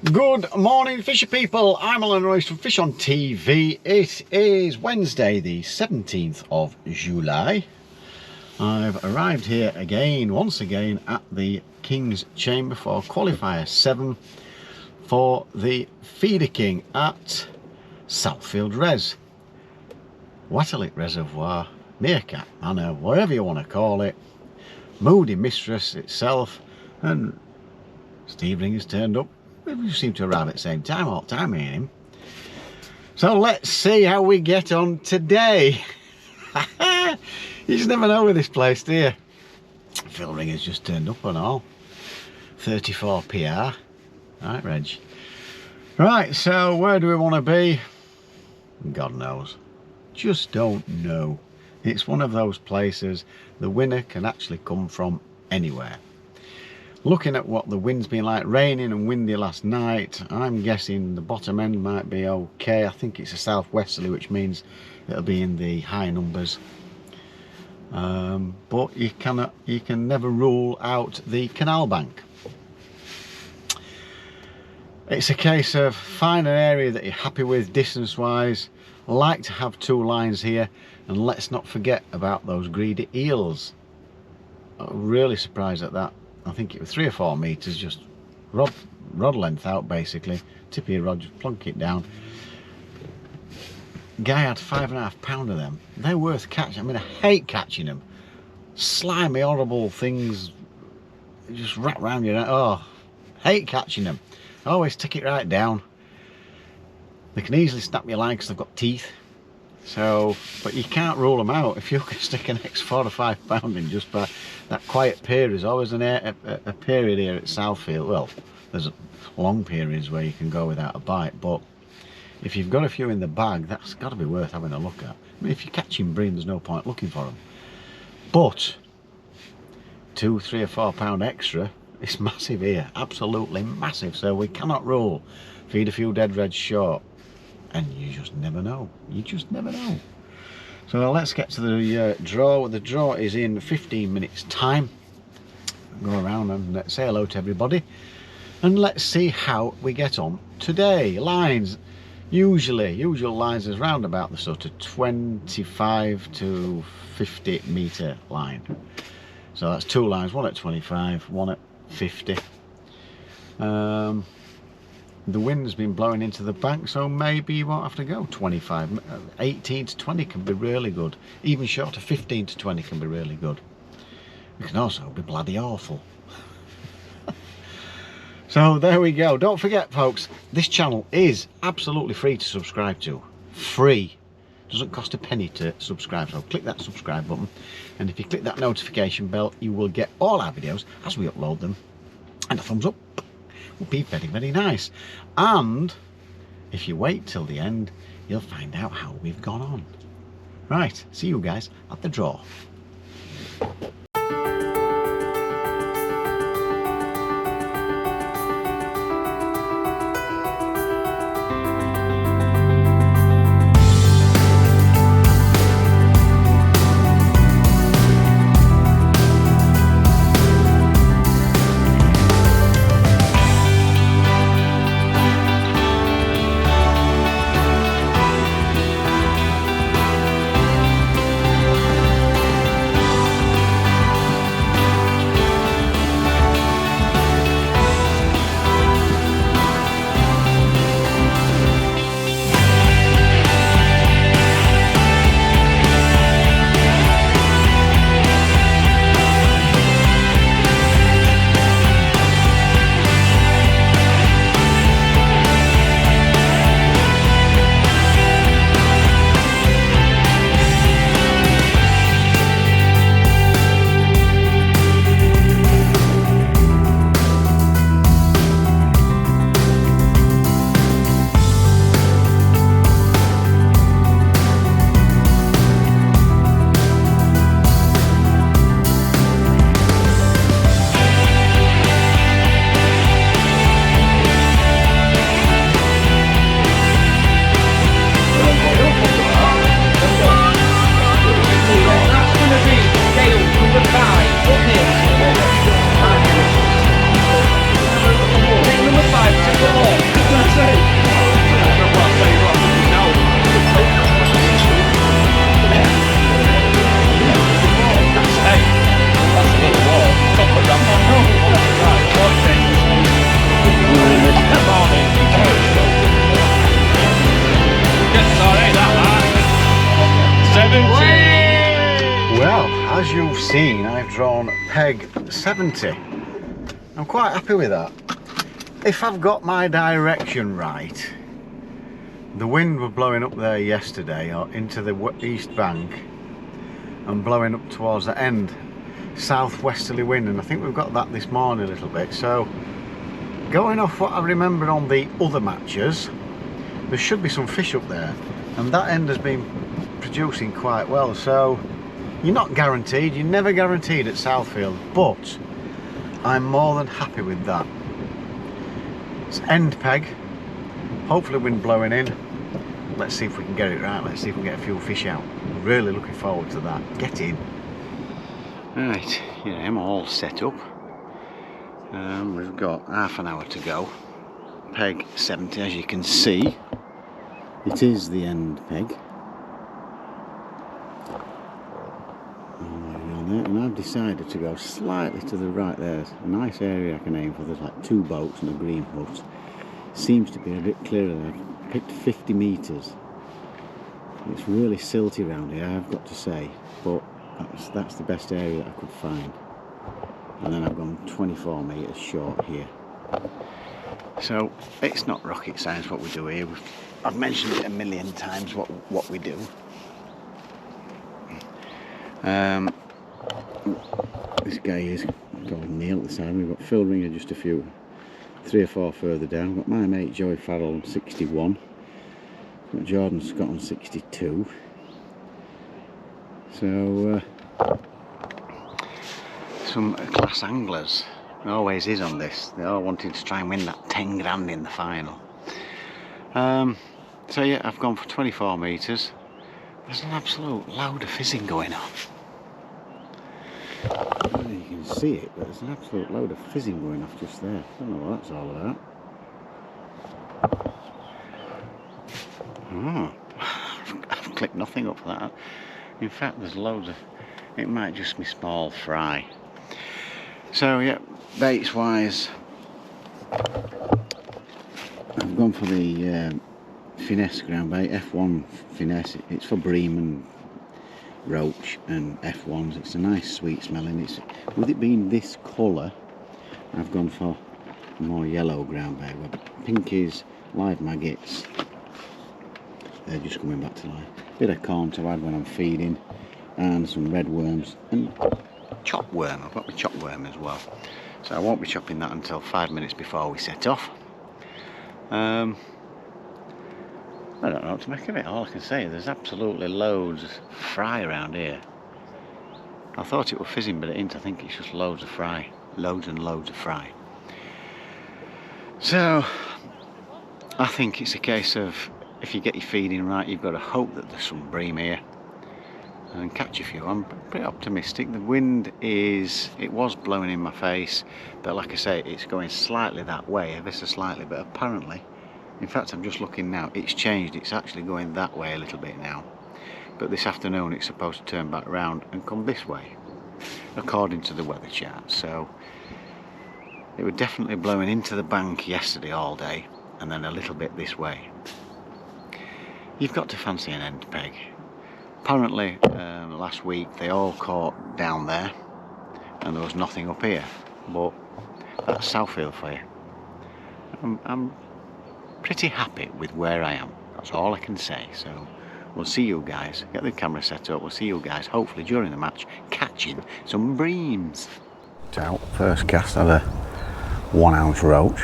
Good morning, fisher people. I'm Alan Royce from Fish on TV. It is Wednesday, the 17th of July. I've arrived here once again, at the King's Chamber for Qualifier 7 for the Feederking at Southfield Res. Watterlick Reservoir, Meerkat Manor, whatever you want to call it. Moody Mistress itself, and Steve Ringer's turned up. We seem to arrive at the same time all the time, me and him. So let's see how we get on today. You just never know with this place, do you? Phil Ringer's just turned up and all. 34 PR. Right, Reg. Right, so where do we want to be? God knows. Just don't know. It's one of those places the winner can actually come from anywhere. Looking at what the wind's been like, raining and windy last night, I'm guessing the bottom end might be okay. I think it's a southwesterly, which means it'll be in the high numbers. But you can never rule out the canal bank. It's a case of find an area that you're happy with distance wise. Like to have two lines here, and let's not forget about those greedy eels. I'm really surprised at that. I think it was 3 or 4 meters, just rod length out basically. Tip of your rod, just plonk it down. Guy had 5.5 pound of them. They're worth catching. I mean, I hate catching them. Slimy, horrible things just wrap around your neck. Oh, hate catching them. Always take it right down. They can easily snap your line because they've got teeth. So, but you can't rule them out. If you can stick an X 4 or 5 pound in just by that quiet period, there's always a period here at Southfield. Well, there's long periods where you can go without a bite, but if you've got a few in the bag, that's got to be worth having a look at. I mean, if you're catching bream, there's no point looking for them. But 2, 3 or 4 pound extra, it's massive here, absolutely massive. So we cannot rule. Feed a few dead reds short. And you just never know. You just never know. So let's get to the draw. The draw is in 15 minutes time. Go around and let's say hello to everybody. And let's see how we get on today. Lines. Usual lines is round about the sort of 25 to 50 metre line. So that's 2 lines, one at 25, one at 50. The wind's been blowing into the bank, so maybe you won't have to go 25. 18 to 20 can be really good. Even short of 15 to 20 can be really good. It can also be bloody awful. So there we go. Don't forget, folks, this channel is absolutely free to subscribe to. Free. Doesn't cost a penny to subscribe, so click that subscribe button. And if you click that notification bell, you will get all our videos as we upload them. And a thumbs up would be very, very nice. And if you wait till the end, you'll find out how we've gone on. Right, see you guys at the draw. seen, I've drawn peg 70. I'm quite happy with that. If I've got my direction right, the wind was blowing up there yesterday or into the east bank and blowing up towards the end, southwesterly wind, and I think we've got that this morning a little bit. So going off what I remember on the other matches, there should be some fish up there, and that end has been producing quite well. So you're not guaranteed, you're never guaranteed at Southfield, but I'm more than happy with that. It's end peg, hopefully wind blowing in. Let's see if we can get it right, let's see if we can get a few fish out. Really looking forward to that. Get in. Right, here I am all set up. We've got half an hour to go. Peg 70, as you can see. It is the end peg. And I've decided to go slightly to the right. There's a nice area I can aim for. There's like 2 boats and a green hut. Seems to be a bit clearer there. I've picked 50 metres. It's really silty around here, I've got to say, but that's the best area I could find. And then I've gone 24 metres short here. So it's not rocket science what we do here. I've mentioned it a million times what we do. This guy is called Neil at the side. We've got Phil Ringer just 3 or 4 further down. We've got my mate Joey Farrell on 61. We've got Jordan Scott on 62. So some class anglers, there always is on this. They're all wanting to try and win that 10 grand in the final. So yeah, I've gone for 24 metres. There's an absolute load of fizzing going on. I don't know if you can see it, but there's an absolute load of fizzing going off just there. I don't know what that's all about. Oh, I've clicked nothing up for that. In fact, there's loads of, it might just be small fry. So yeah, baits wise, I've gone for the finesse ground bait, F1 finesse. It's for bream and roach and F1s. It's a nice sweet smelling. It's, with it being this colour, I've gone for more yellow ground bait. Where pink is live maggots. They're just coming back to life. Bit of corn to add when I'm feeding, and some red worms and chop worm. I've got my chop worm as well. So I won't be chopping that until 5 minutes before we set off. I don't know what to make of it. All I can say is there's absolutely loads of fry around here. I thought it was fizzing, but it ain't. I think it's just loads of fry. Loads and loads of fry. So I think it's a case of, if you get your feeding right, you've got to hope that there's some bream here and catch a few. I'm pretty optimistic. The wind it was blowing in my face, but like I say, it's going slightly that way, ever so slightly, but apparently, in fact I'm just looking now, it's changed. It's actually going that way a little bit now, but this afternoon it's supposed to turn back round and come this way according to the weather chart. So it was definitely blowing into the bank yesterday all day, and then a little bit this way. You've got to fancy an end peg. Apparently last week they all caught down there and there was nothing up here, but that's Southfield for you. I'm pretty happy with where I am, that's all I can say. So we'll see you guys, get the camera set up, we'll see you guys hopefully during the match catching some breams. Out, first cast at a 1 ounce roach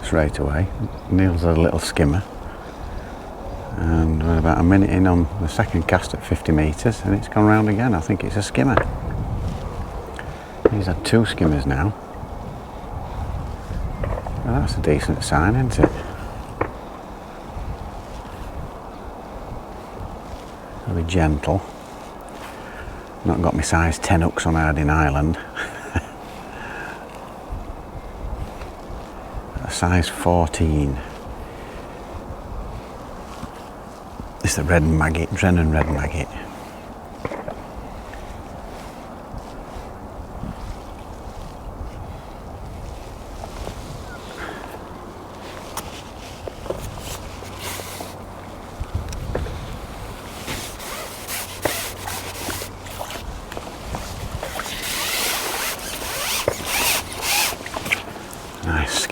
straight away. Neil's had a little skimmer. And we're about a minute in on the second cast at 50 metres and it's gone round again. I think it's a skimmer. He's had 2 skimmers now. Well, that's a decent sign, isn't it? I'll be gentle. Not got my size 10 hooks on Harding Island. A size 14. It's the red maggot, Drennan red maggot.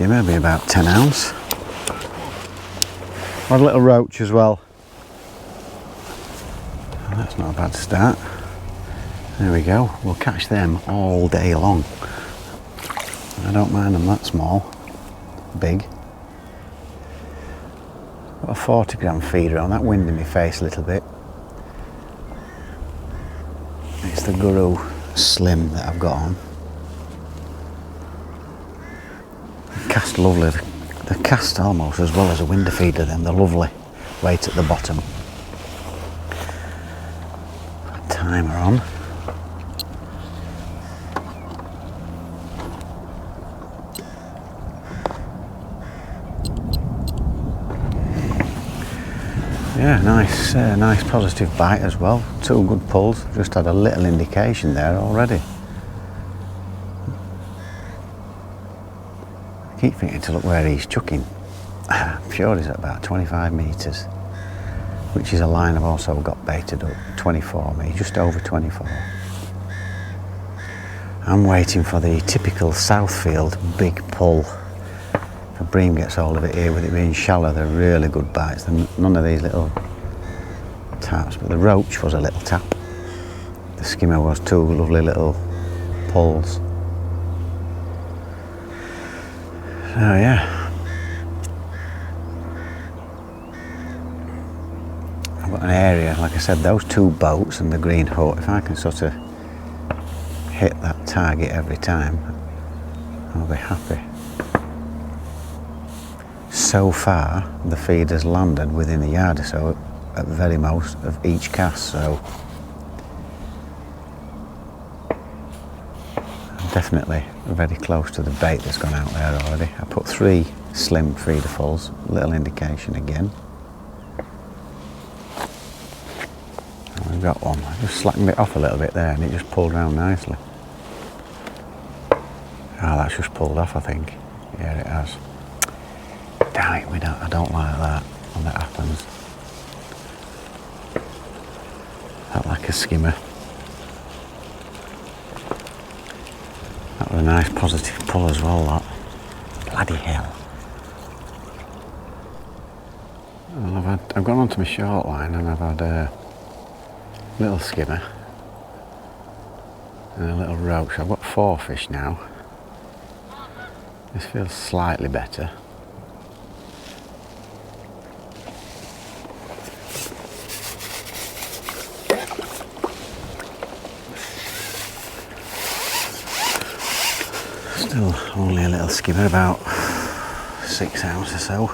skimmer, be about 10 ounce. Had a little roach as well. Oh, that's not a bad start. There we go, we'll catch them all day long. I don't mind them that small, big. Got a 40 gram feeder on, that wind in my face a little bit. It's the Guru Slim that I've got on. Cast lovely, they cast almost as well as a window feeder then, they're lovely. Weight at the bottom. Timer on. Yeah, nice positive bite as well. 2 good pulls. Just had a little indication there already. I keep thinking to look where he's chucking. I'm sure he's at about 25 metres, which is a line I've also got baited up. 24 metres, just over 24. I'm waiting for the typical Southfield big pull. If a bream gets hold of it here, with it being shallow, they're really good bites. None of these little taps, but the roach was a little tap. The skimmer was 2 lovely little pulls. So yeah, I've got an area, like I said, those 2 boats and the green hut, if I can sort of hit that target every time, I'll be happy. So far, the feed has landed within a yard or so at very most of each cast, so I'm definitely very close to the bait that's gone out there already. I put 3 slim feederfuls, little indication again. And we've got one. I just slackened it off a little bit there and it just pulled round nicely. Ah, that's just pulled off, I think. Yeah, it has. Damn it, I don't like that when that happens. That like a skimmer. That was a nice positive pull as well, that. Bloody hell. Well, I've gone onto my short line and I've had a little skimmer and a little roach. I've got 4 fish now. This feels slightly better. Still only a little skimmer, about 6 ounce or so.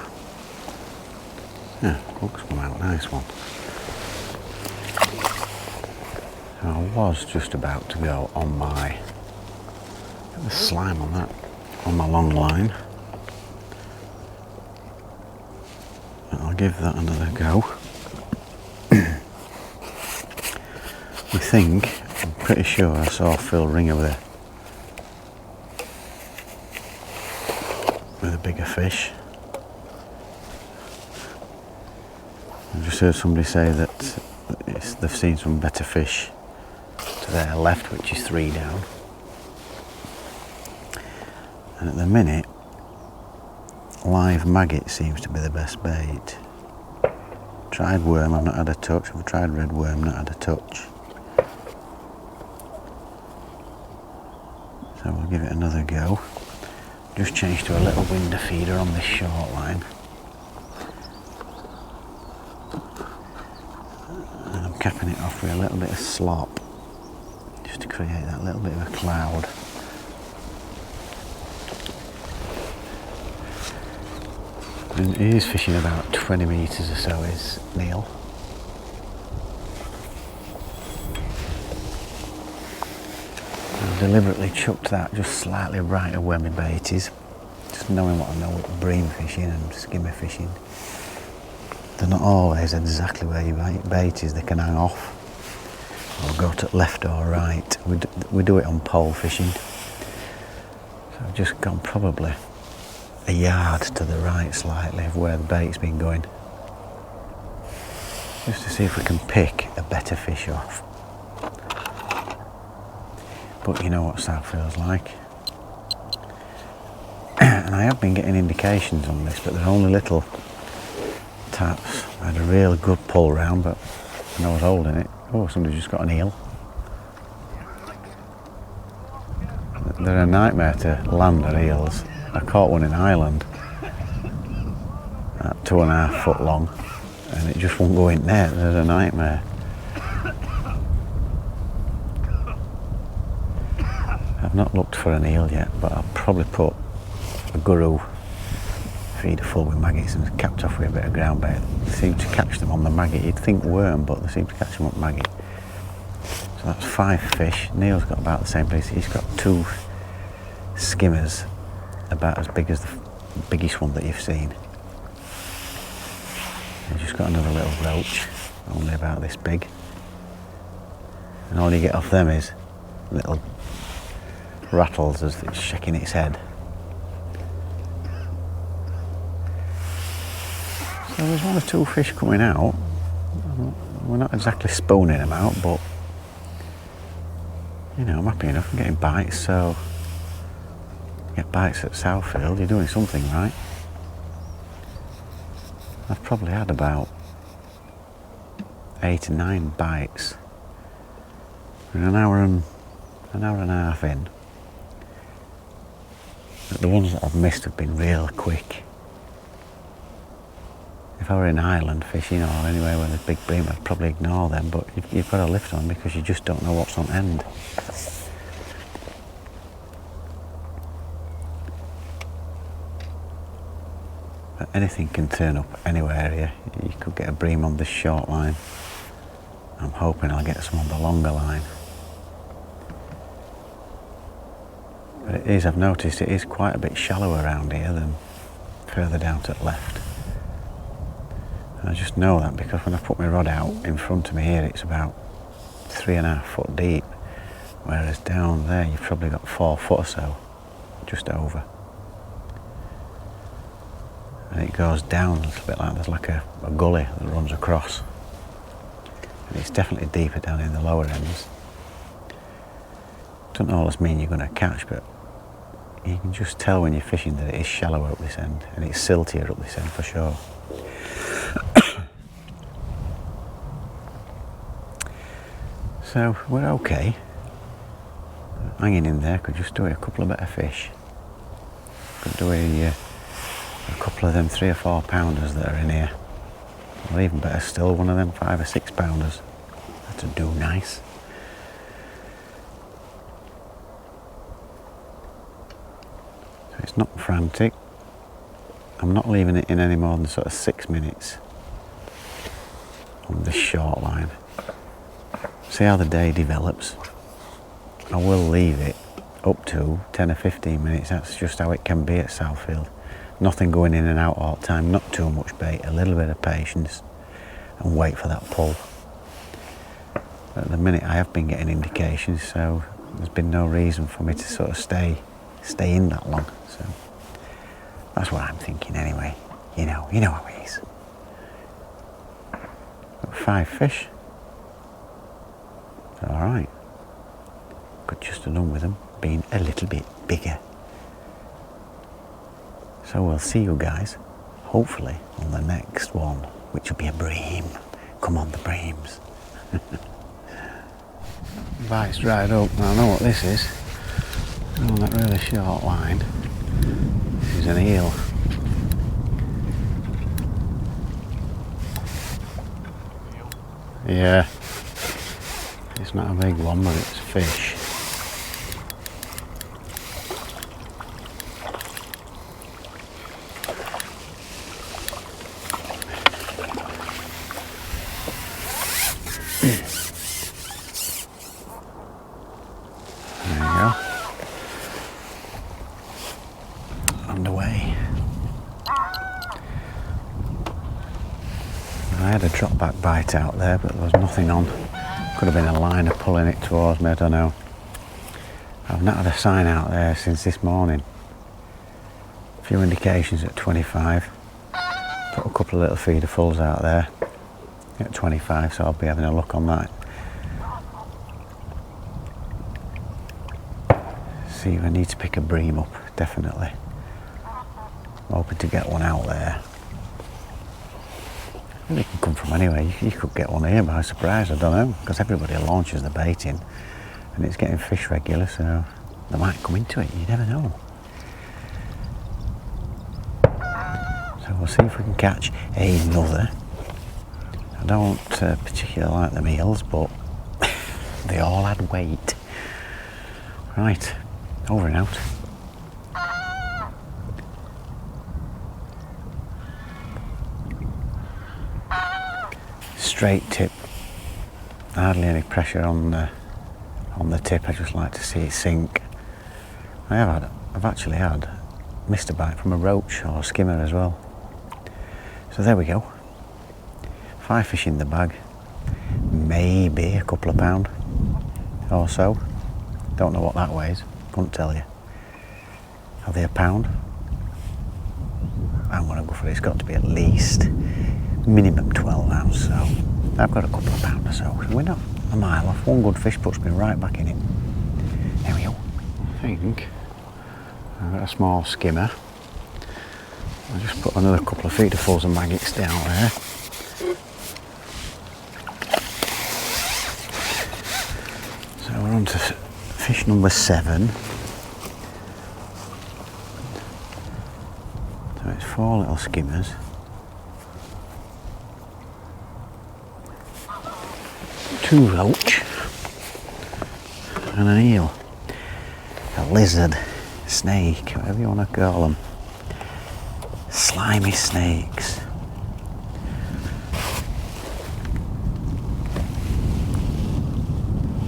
Yeah, hooks come out, nice one. So I was just about to go on my, get the slime on that, on my long line. But I'll give that another go. I think, I'm pretty sure I saw Phil ring over there with a bigger fish. I just heard somebody say that they've seen some better fish to their left, which is 3 down. And at the minute, live maggot seems to be the best bait. Tried worm, I've not had a touch. I've tried red worm, not had a touch. So we'll give it another go. Just changed to a little window feeder on this short line. And I'm capping it off with a little bit of slop, just to create that little bit of a cloud. And he is fishing about 20 metres or so, is Neil. I've deliberately chucked that just slightly right of where my bait is. Just knowing what I know with bream fishing and skimmer fishing. They're not always exactly where your bait is, they can hang off or go to left or right. We do it on pole fishing. So I've just gone probably a yard to the right slightly of where the bait's been going. Just to see if we can pick a better fish off. But you know what Southfield's like. And I have been getting indications on this, but they're only little taps. I had a real good pull round, but when I was holding it, oh, somebody just got an eel. They're a nightmare to land, are eels. I caught one in Ireland, at 2.5 foot long, and it just won't go in there. They're a nightmare. I've not looked for an eel yet, but I'll probably put a guru feeder full with maggots and capped off with a bit of ground bait. They seem to catch them on the maggot. You'd think worm, but they seem to catch them on maggot. So that's 5 fish. Neil's got about the same place. He's got 2 skimmers about as big as the biggest one that you've seen. He's just got another little roach, only about this big. And all you get off them is little rattles as it's shaking its head. So there's 1 or 2 fish coming out. We're not exactly spooning them out, but you know, I'm happy enough. I'm getting bites, so get bites at Southfield, you're doing something right. I've probably had about 8 or 9 bites in an hour and a half in. But the ones that I've missed have been real quick. If I were in Ireland fishing or anywhere where there's big bream, I'd probably ignore them, but you've got to lift on because you just don't know what's on end. But anything can turn up anywhere here. You could get a bream on this short line. I'm hoping I'll get some on the longer line. But it is, I've noticed it is quite a bit shallower around here than further down to the left. I just know that because when I put my rod out in front of me here, it's about 3.5 foot deep, whereas down there you've probably got 4 foot or so, just over. And it goes down a little bit like there's like a gully that runs across. And it's definitely deeper down in the lower ends. Doesn't always mean you're going to catch, but you can just tell when you're fishing that it is shallower up this end, and it's siltier up this end for sure. So we're okay. Hanging in there, could just do a couple of better fish. Could do a couple of them 3 or 4 pounders that are in here. Or even better still, one of them 5 or 6 pounders. That'd do nice. So it's not frantic. I'm not leaving it in any more than sort of 6 minutes on this short line. See how the day develops. I will leave it up to 10 or 15 minutes. That's just how it can be at Southfield. Nothing going in and out all the time, not too much bait, a little bit of patience and wait for that pull. At the minute I have been getting indications, so there's been no reason for me to sort of stay in that long. So that's what I'm thinking anyway. You know how it is. Got 5 fish. Alright. Could just have done with them being a little bit bigger. So we'll see you guys, hopefully, on the next one, which will be a bream. Come on, the breams. Bite's dried up. Now I know what this is. On that really short line. This is an eel. Yeah. It's not a big one, but it's fish. There you go. Underway. I had a drop back bite out there, but there was nothing on. Could have been a liner pulling it towards me, I don't know. I've not had a sign out there since this morning. A few indications at 25. Put a couple of little feeder fulls out there at 25, so I'll be having a look on that. See if I need to pick a bream up, definitely. hoping to get one out there. And they can come from anywhere. You could get one here by surprise, I don't know, because everybody launches the bait in and it's getting fish regular, so they might come into it, you never know. So we'll see if we can catch another. I don't particularly like the meals, but they all had weight. Right, over and out. Straight tip, hardly any pressure on the tip. I just like to see it sink. I've actually had missed a bite from a roach or a skimmer as well. So there we go. 5 fish in the bag, maybe a couple of pound or so. Don't know what that weighs, couldn't tell you. Are they a pound? I'm going to go for it. It's got to be at least minimum 12 ounce, so I've got a couple of pound or so. We're not a mile off. One good fish puts me right back in it. There we go. I think I've got a small skimmer. I'll just put another couple of feederfuls of maggots down there. So we're on to fish number 7. So it's 4 little skimmers. 2 roach and an eel, a lizard, snake, whatever you want to call them, slimy snakes.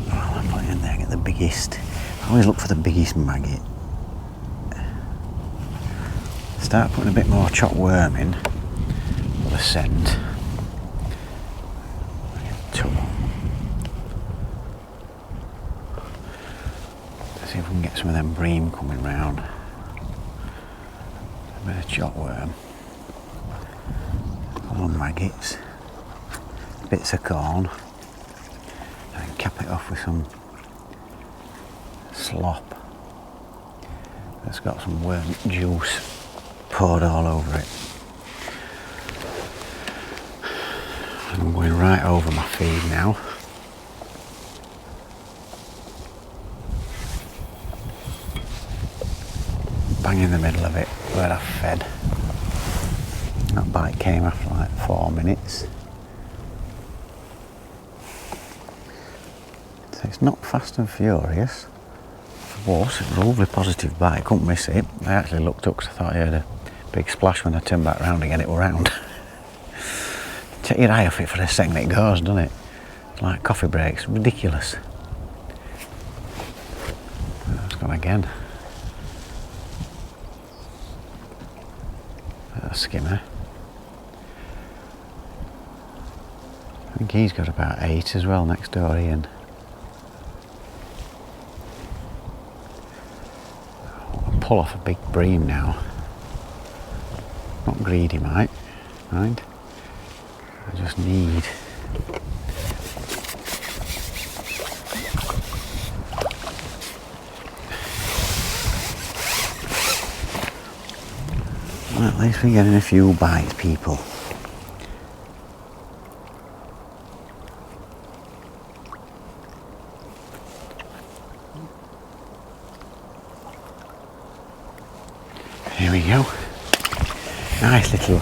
Oh, I'll put it in there, get the biggest. I always look for the biggest maggot. Start putting a bit more chopped worm in for the scent. See if we can get some of them bream coming round. A bit of chopped worm, little maggots, bits of corn, and cap it off with some slop that's got some worm juice poured all over it. I'm going right over my feed now. Bang in the middle of it where I fed. That bite came after like 4 minutes. So it's not fast and furious. It was a lovely positive bite, I couldn't miss it. I actually looked up because I thought I heard a big splash when I turned back round again, it were round. Take your eye off it for a second, it goes, doesn't it? It's like coffee breaks, ridiculous. It's gone again. A skimmer. I think he's got about 8 as well next door, Ian. I'll pull off a big bream now. Not greedy, mind. I just need well, at least we're getting a few bites, people. Here we go. Nice little,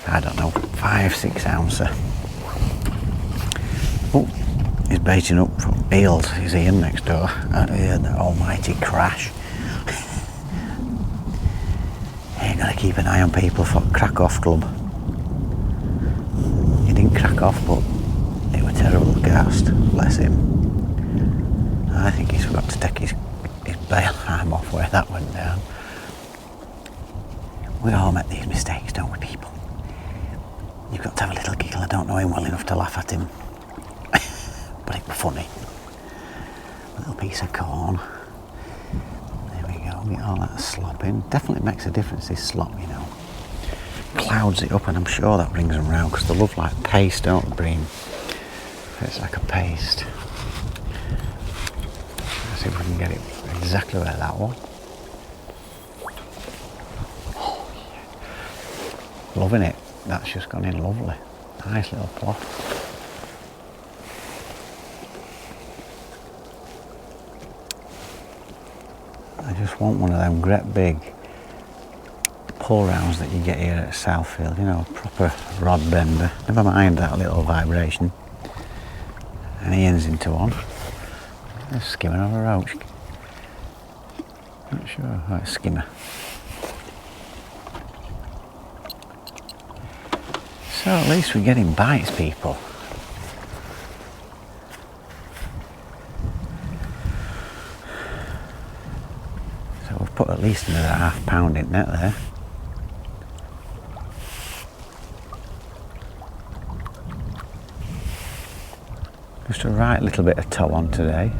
I don't know, 5-6 ouncer. Oh, he's baiting up for eels. He's Ian next door. I heard that almighty crash. You gotta keep an eye on people for crack off club. He didn't crack off, but it was a terrible cast. Bless him. I think he's forgot to take his bail arm off where that went down. We all make these mistakes, don't we, people? You've got to have a little giggle. I don't know him well enough to laugh at him. But it was funny. A little piece of corn. There we go, get all that slop in. Definitely makes a difference, this slop, you know. Clouds it up, and I'm sure that brings them round, because they look like paste, don't they, bream? It's like a paste. Let's see if we can get it exactly where that was. Loving it. That's just gone in lovely. Nice little plot. I just want one of them great big pull rounds that you get here at Southfield, you know, proper rod bender. Never mind that little vibration. And he ends into one. Just skimming on a roach. Not sure. Right, skimmer. So at least we're getting bites, people. So we've put at least another £1/2 pound in net there. Just a right little bit of tow on today.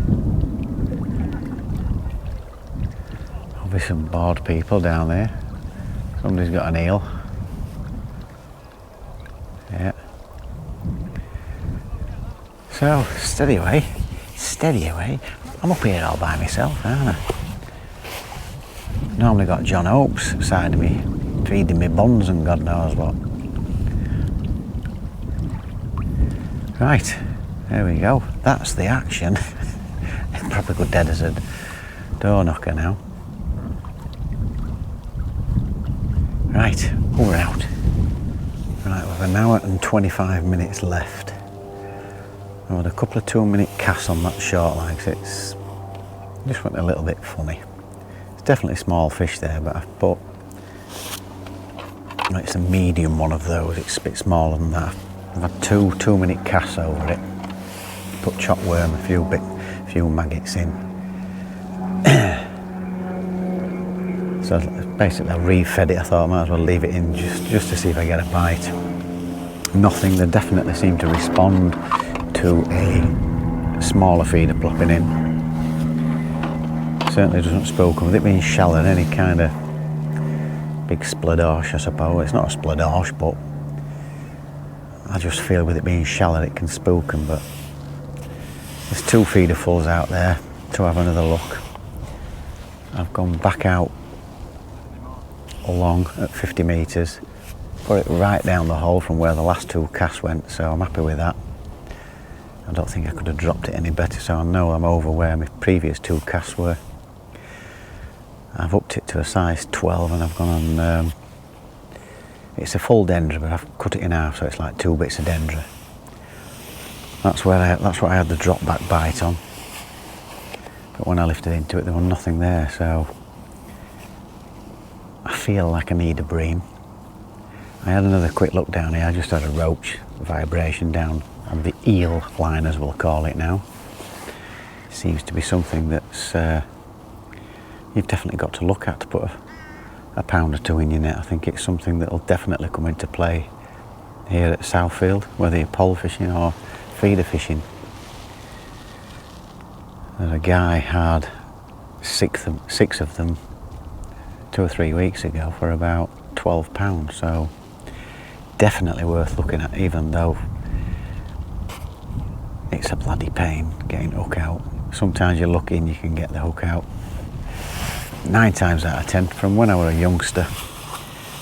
Obviously some bored people down there. Somebody's got an eel. Yeah. So, steady away. Steady away. I'm up here all by myself, aren't I? Normally got John Hopes beside of me, feeding me buns and God knows what. Right. There we go. That's the action. Probably go dead as a door knocker now. Right, we're out. Right, we've an hour and 25 minutes left. I had a couple of 2-minute casts on that short line because it's just went a little bit funny. It's definitely small fish there, but I've put, it's a medium one of those. It's a bit smaller than that. I've had 2-minute casts over it. Put chopped worm, a few maggots in. So basically I re-fed it. I thought I might as well leave it in just to see if I get a bite. Nothing. They definitely seem to respond to a smaller feeder plopping in. Certainly doesn't spook them. With it being shallow, any kind of big spladosh, I suppose. It's not a spladosh, but I just feel with it being shallow it can spook them. But there's 2 feederfuls out there to have another look. I've gone back out along at 50 metres, put it right down the hole from where the last 2 casts went, so I'm happy with that. I don't think I could have dropped it any better, so I know I'm over where my previous 2 casts were. I've upped it to a size 12 and I've gone on, it's a full dendra, but I've cut it in half so it's like 2 bits of dendra. That's what I had the drop back bite on. But when I lifted into it, there was nothing there, so I feel like I need a bream. I had another quick look down here. I just had a roach vibration down on the eel line, as we'll call it now. Seems to be something that's you've definitely got to look at to put a pound or 2 in your net. I think it's something that will definitely come into play here at Southfield, whether you're pole fishing or feeder fishing. And a guy had 6 of them 2 or 3 weeks ago for about £12, so definitely worth looking at, even though it's a bloody pain getting hook out. Sometimes you're lucky and you can get the hook out. 9 times out of 10, from when I was a youngster,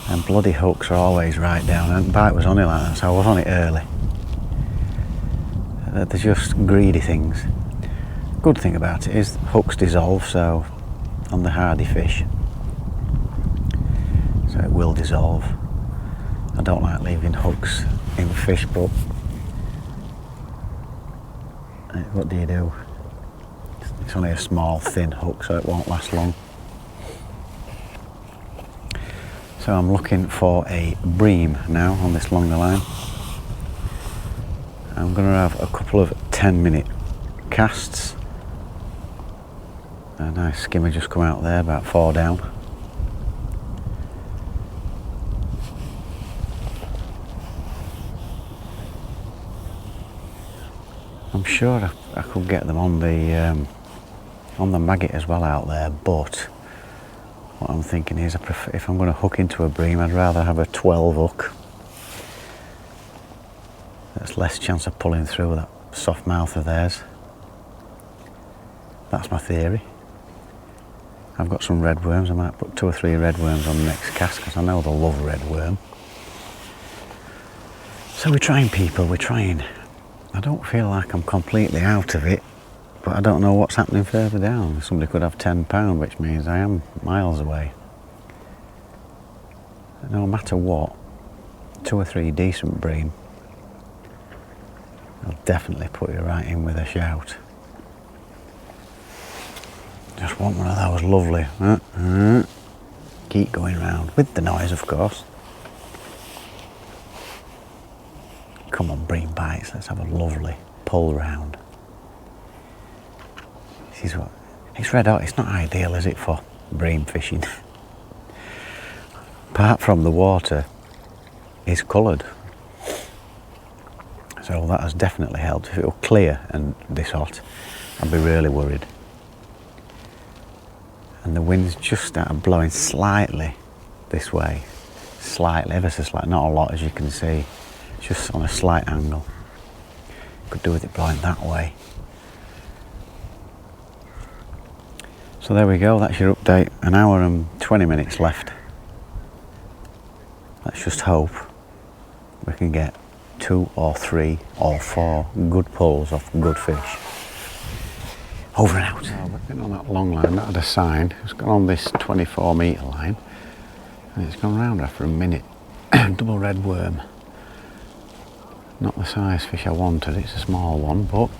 and bloody hooks are always right down, and the bite was on it like that, so I was on it early. They're just greedy things. Good thing about it is hooks dissolve, so on the hardy fish, so it will dissolve. I don't like leaving hooks in fish, but what do? It's only a small thin hook, so it won't last long. So I'm looking for a bream now on this longer line. I'm going to have a couple of 10-minute casts. A nice skimmer just come out there, about 4 down. I'm sure I could get them on the maggot as well out there, but what I'm thinking is if I'm going to hook into a bream, I'd rather have a 12 hook. There's less chance of pulling through that soft mouth of theirs. That's my theory. I've got some red worms. I might put 2 or 3 red worms on the next cast because I know they'll love red worm. So we're trying, people, we're trying. I don't feel like I'm completely out of it, but I don't know what's happening further down. Somebody could have £10, which means I am miles away. No matter what, 2 or 3 decent bream, I'll definitely put you right in with a shout. Just want one of those lovely, keep going round, with the noise of course. Come on, bream bites, let's have a lovely pull round. This is what, it's red hot, it's not ideal, is it, for bream fishing? Apart from the water is coloured. So that has definitely helped. If it were clear and this hot, I'd be really worried. And the wind's just started blowing slightly this way. Slightly, ever so slight, not a lot as you can see. Just on a slight angle. Could do with it blowing that way. So there we go, that's your update. 1 hour and 20 minutes left. Let's just hope we can get 2 or 3 or 4 good pulls off good fish. Over and out. Oh, we've been on that long line, that had a sign. It's gone on this 24 metre line and it's gone round after a minute. Double red worm. Not the size fish I wanted, it's a small one, but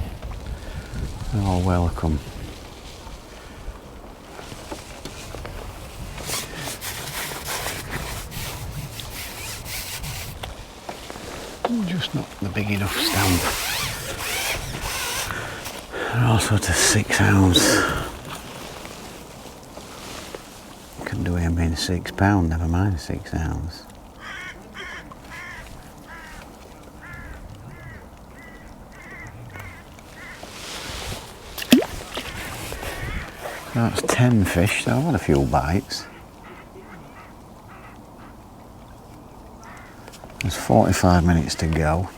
they're all welcome. Just not the big enough stamp. And also to 6 ounce. Can do him in £6, never mind 6 ounce. So that's 10 fish, so I've had a few bites. There's 45 minutes to go.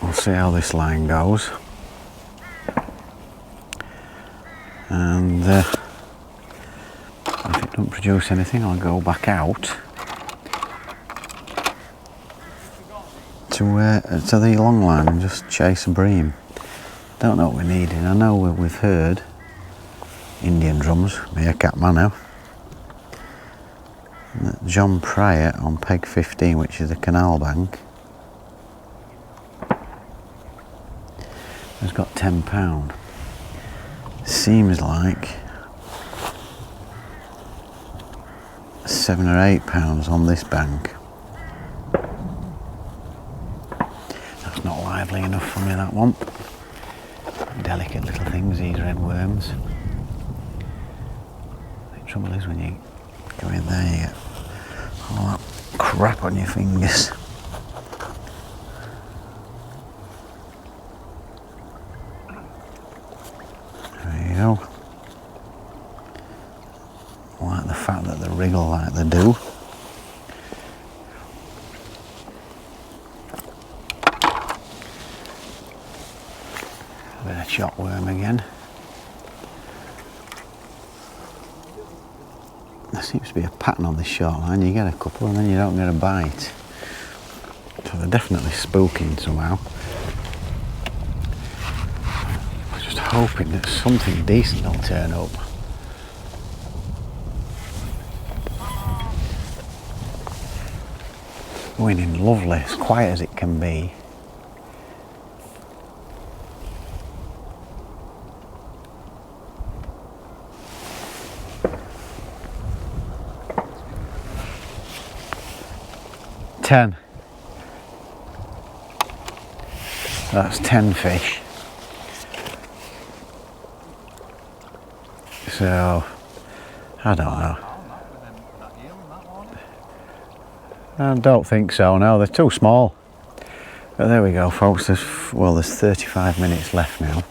We'll see how this line goes. And if it doesn't produce anything, I'll go back out to the long line and just chase a bream. Don't know what we're needing. I know we've heard Indian drums, meerkat manner. John Pryor on peg 15, which is a canal bank, has got £10. Seems like £7 or £8 on this bank. That's not lively enough for me, that one. Delicate little things, these red worms. The trouble is when you go in there, you get all that crap on your fingers. There you go. I like the fact that they wriggle like they do. A bit of shot worm again. There seems to be a pattern on this short line. You get a couple and then you don't get a bite. So they're definitely spooking somehow. I'm just hoping that something decent will turn up. Going in lovely, as quiet as it can be. That's 10 fish. So, I don't know. I don't think so, no, they're too small. But there we go, folks, there's 35 minutes left now.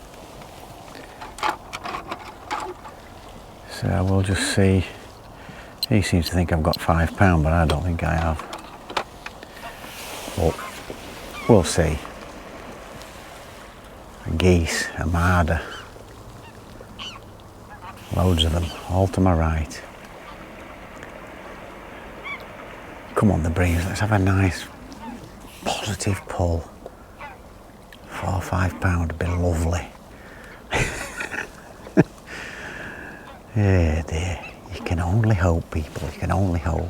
So we'll just see. He seems to think I've got £5, but I don't think I have. Well, we'll see. A geese, a marder. Loads of them, all to my right. Come on, the breeze, let's have a nice positive pull. 4 or 5 pound would be lovely. Yeah, dear, you can only hope, people, you can only hope.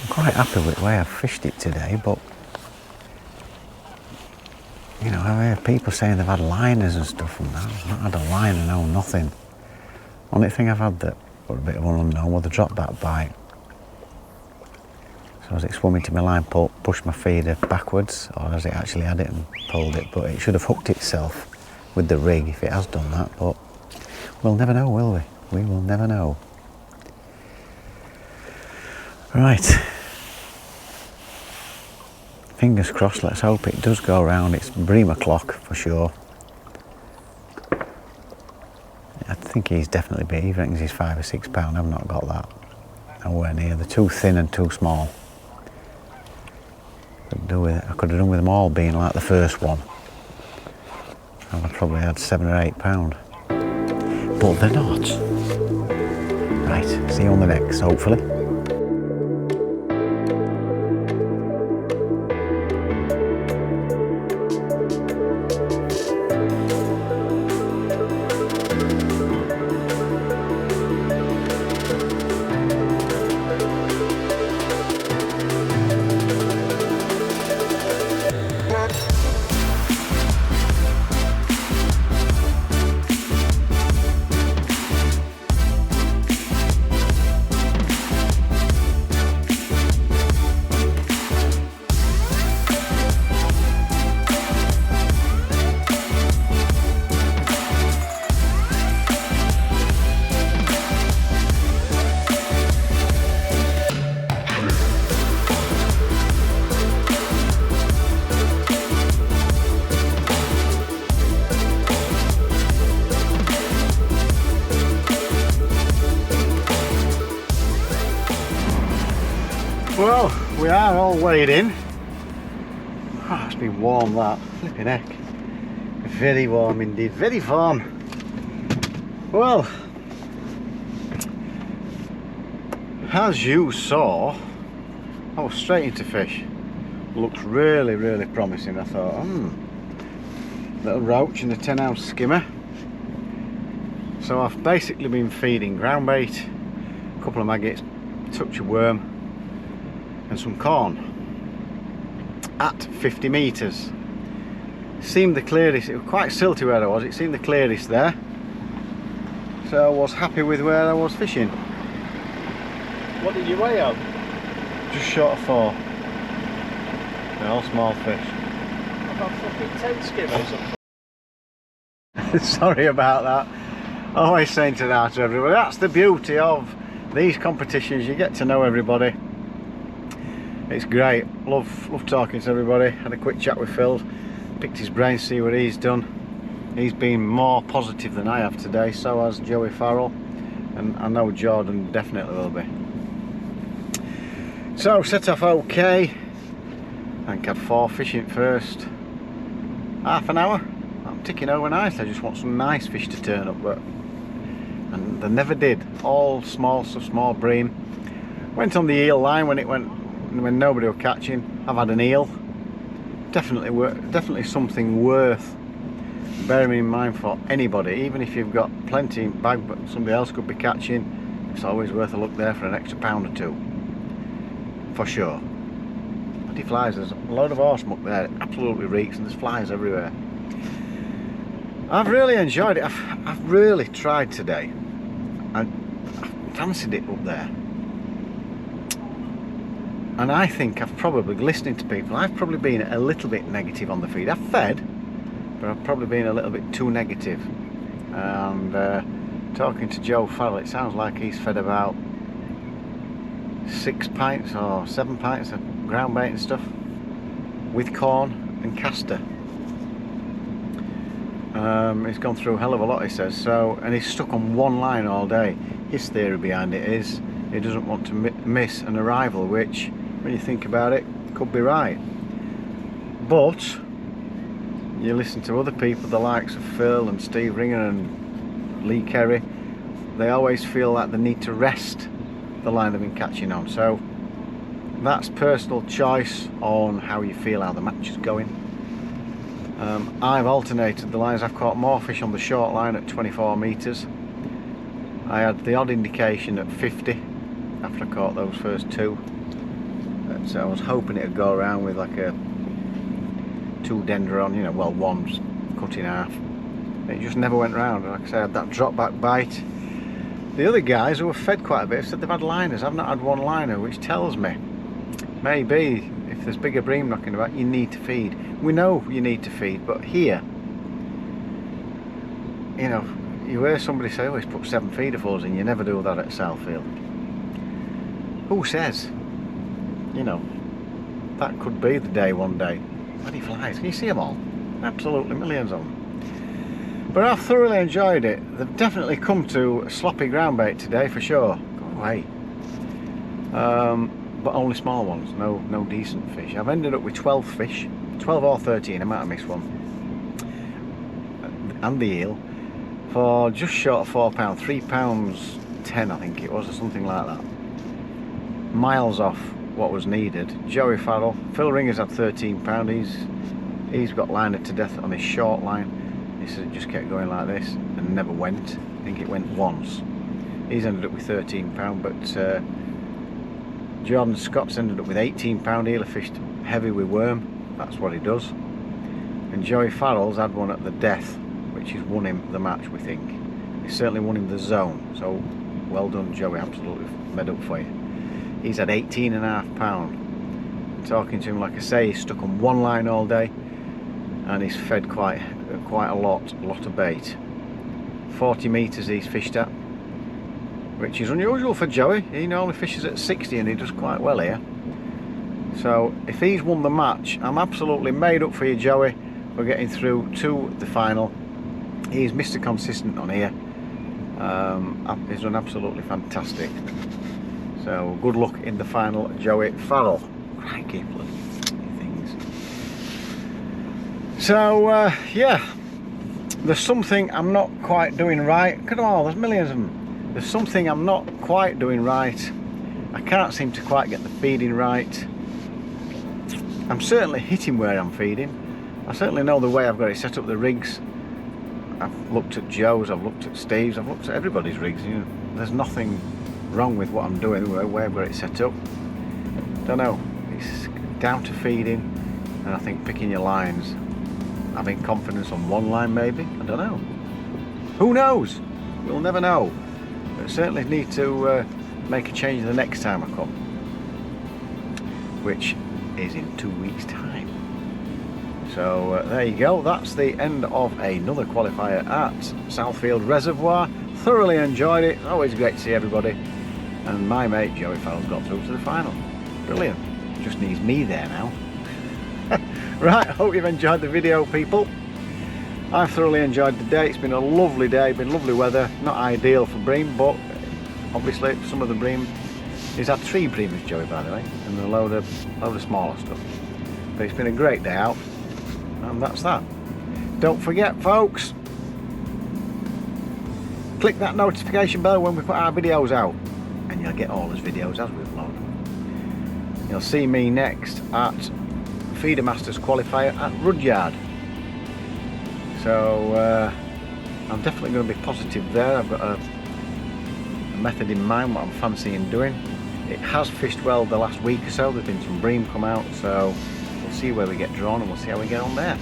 I'm quite happy with the way I've fished it today, but you know, I hear people saying they've had liners and stuff and that. I've not had a liner, no, nothing. Only thing I've had that was a bit of an unknown was the drop back bite. So as it swum into my line, pushed my feeder backwards, or has it actually had it and pulled it? But it should have hooked itself with the rig if it has done that, but we'll never know, will we? We will never know. Right. Fingers crossed, let's hope it does go round. It's bream o'clock for sure. I think he's definitely big. He reckons he's 5 or 6 pound. I've not got that. Nowhere near. They're too thin and too small. I could have done with them all being like the first one. And I probably had 7 or 8 pound. But they're not. Right, see you on the next, hopefully. Well, we are all weighed in. Oh, it's been warm, that. Flipping heck. Very warm indeed, very warm. Well, as you saw, I was straight into fish. Looks really, really promising. I thought, little roach in the 10-ounce skimmer. So I've basically been feeding ground bait, a couple of maggots, touch of worm, and some corn at 50 metres. Seemed the clearest. It was quite silty where I was. It seemed the clearest there, so I was happy with where I was fishing. What did you weigh on? Just short of 4. They're all small fish. About fucking 10 skimmers. Sorry about that. Always saying to that to everybody. That's the beauty of these competitions. You get to know everybody. It's great. Love talking to everybody. Had a quick chat with Phil, picked his brain, see what he's done. He's been more positive than I have today, so has Joey Farrell, and I know Jordan definitely will be. So set off okay. I think I had 4 fish in first half an hour. I'm ticking over nicely. I just want some nice fish to turn up, and they never did. All small stuff, small bream. Went on the eel line when nobody was catching. I've had an eel. Definitely something worth bearing in mind for anybody. Even if you've got plenty in bag but somebody else could be catching, it's always worth a look there for an extra pound or 2 for sure. Bloody flies. There's a load of horse muck there. It absolutely reeks, and there's flies everywhere. I've really enjoyed it. I've really tried today. I fancied it up there. And I think I've probably, listening to people, I've probably been a little bit negative on the feed. I've fed, but I've probably been a little bit too negative. And talking to Joe Farrell, it sounds like he's fed about 6 pints or 7 pints of ground bait and stuff with corn and castor. He's gone through a hell of a lot, he says. So, and he's stuck on one line all day. His theory behind it is he doesn't want to miss an arrival, which, when you think about it, could be right. But you listen to other people, the likes of Phil and Steve Ringer and Lee Kerry, they always feel like they need to rest the line they've been catching on. So That's personal choice on how you feel how the match is going. I've alternated the lines. I've caught more fish on the short line at 24 metres. I had the odd indication at 50 after I caught those first two. So I was hoping it would go around with like a 2 dendron, you know, well, one's cut in half. It just never went round. And like I said, I had that drop back bite. The other guys who have fed quite a bit said they've had liners. I've not had one liner, which tells me maybe if there's bigger bream knocking about, you need to feed. We know you need to feed, but here, you know, you hear somebody say, oh, he's put 7 feederfuls in. You never do that at Southfield. Who says? You know, that could be the day one day. Bloody flies, can you see them all? Absolutely millions of them. But I've thoroughly enjoyed it. They've definitely come to sloppy ground bait today for sure. Go away. But only small ones, no decent fish. I've ended up with 12 fish, 12 or 13, I might have missed one. And the eel for just short of £4, £3.10 I think it was, or something like that. Miles off what was needed. Joey Farrell, Phil Ringer's had £13. He's got lined to death on his short line. He said it just kept going like this and never went. I think it went once. He's ended up with £13, but Jordan Scott's ended up with £18. He'll have fished heavy with worm. That's what he does. And Joey Farrell's had one at the death, which has won him the match, we think. He certainly won him the zone. So well done, Joey. Absolutely made up for you. He's had £18.5. Talking to him, like I say, he's stuck on one line all day, and he's fed quite a lot of bait. 40 metres he's fished at, which is unusual for Joey. He normally fishes at 60 and he does quite well here. So if he's won the match, I'm absolutely made up for you, Joey. We're getting through to the final. He's Mr. Consistent on here. He's done absolutely fantastic. So good luck in the final, Joey Farrell. Crikey, bloody things. So yeah, there's something I'm not quite doing right. Look at them all, there's millions of them. There's something I'm not quite doing right. I can't seem to quite get the feeding right. I'm certainly hitting where I'm feeding. I certainly know the way I've got it set up, the rigs. I've looked at Joe's, I've looked at Steve's, I've looked at everybody's rigs. You know, there's nothing wrong with what I'm doing, the way I've got it set up. Don't know, it's down to feeding, and I think picking your lines, having confidence on one line maybe, I don't know. Who knows? We'll never know. But certainly need to make a change the next time I come, which is in 2 weeks' time. So there you go, that's the end of another qualifier at Southfield Reservoir. Thoroughly enjoyed it, always great to see everybody. And my mate Joey Farrell's got through to the final. Brilliant, just needs me there now. Right, hope you've enjoyed the video, people. I've thoroughly enjoyed the day. It's been a lovely day, been lovely weather. Not ideal for bream, but obviously some of the bream. He's had 3 breamers, Joey, by the way, and a load of smaller stuff. But it's been a great day out, and that's that. Don't forget, folks, click that notification bell when we put our videos out, and you'll get all those videos as we upload them. You'll see me next at Feeder Masters Qualifier at Rudyard. So I'm definitely going to be positive there. I've got a method in mind, what I'm fancying doing. It has fished well the last week or so. There's been some bream come out, so we'll see where we get drawn and we'll see how we get on there.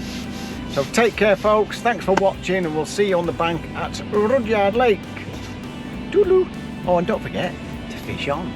So take care, folks. Thanks for watching, and we'll see you on the bank at Rudyard Lake. Toodaloo. Oh, and don't forget to fish on.